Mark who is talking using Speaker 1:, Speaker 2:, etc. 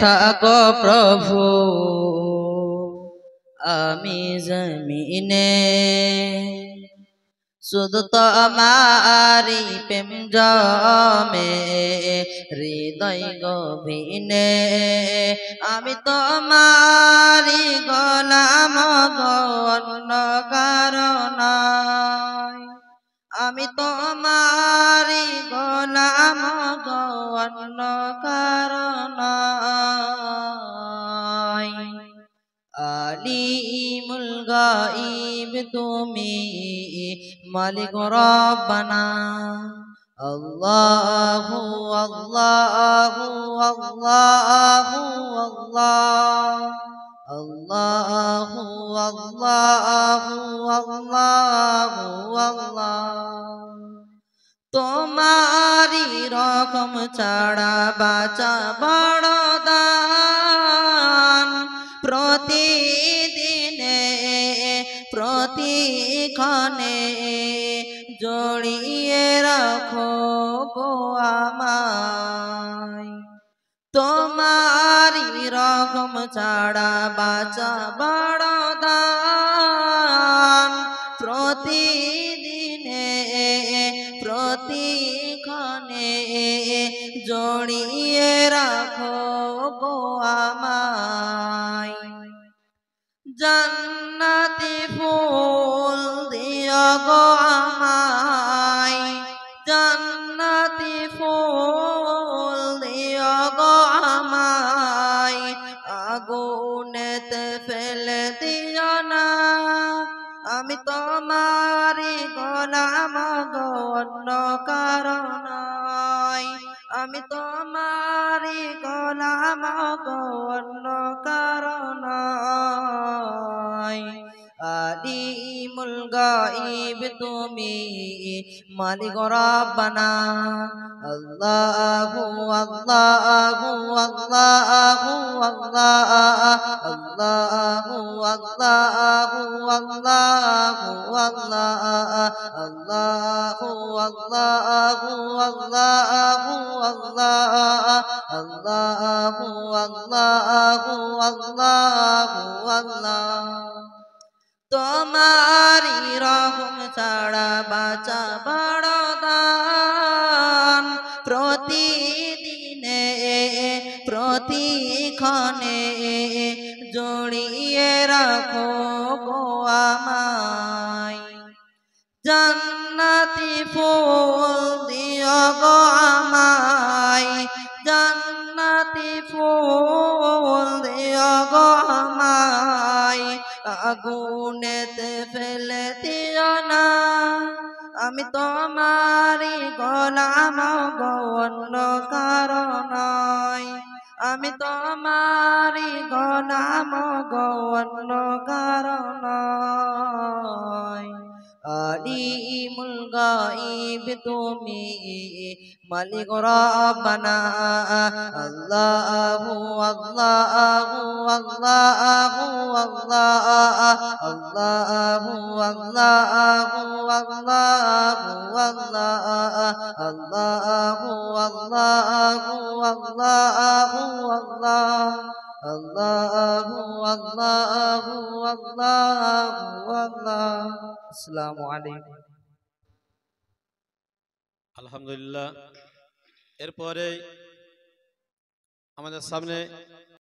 Speaker 1: থাকো প্রভু আমি জমিনে শুধু তোমারি প্রেম জমে হৃদয় গভীনে আমি তোমারি গোলাম গো অন্য কারণ আমি তোমারি গোলাম গো অন্য কারণ আলিমুল গাইব তুমি মালিক রব্বানা আল্লাহু আল্লাহু আল্লাহু আল্লাহ আল্লাহু আল্লাহু আল্লাহু আল্লাহ তোমারি রকম ছাড়া বাঁচা বড় দান প্রতিদিনে প্রতিক্ষণে জড়িয়ে রাখো গো আমায় তোমারি রকম ছাড়া বাঁচা বড় দান প্রতিদিনে প্রতিক্ষণে জড়িয়ে রাখো গো আমায় জান্নাতি ফুল দিও গো আমায় জান্নাতি ফুল দিও গো আমায় আগুনেতে ফেলে দিও না আমি তোমারি গোলাম গো অন্য কারণ আমি তোমারি গোলাম গো অন্য কারণ আলিমুল গাইব তুমি মালিক রব্বানা আল্লাহু আল্লাহু আল্লাহু আল্লাহ আল্লাহু আল্লাহু আল্লাহু আল্লাহ আল্লাহু আল্লাহু আল্লাহু আল্লাহ আল্লাহু আল্লাহু আল্লাহু আল্লাহ তোমারি রকম ছাড়া বাঁচা বড় দান প্রতিদিনে প্রতিক্ষণে জড়িয়ে রাখো গো আমায় জান্নাতি ফুল দিও গো আমায় জান্নাতি ফুল দিও গো আমায় আগুনেতে ফেলে দিও না আমি তোমারি গোলাম গো অন্য কারণ আমি তোমারি গোলাম গো অন্য কারণ আলিমুল গাইব তুমি মালিক রব্বানা আল্লাহু আল্লাহু আল্লাহু আল্লাহ আল্লাহু আল্লাহু আল্লাহু আল্লাহ আল্লাহু আল্লাহু আল্লাহু আল্লাহ আল্লাহু আল্লাহু আল্লাহু আল্লাহ আসসালামু আলাইকুম
Speaker 2: আলহামদুলিল্লাহ এরপরে আমাদের সামনে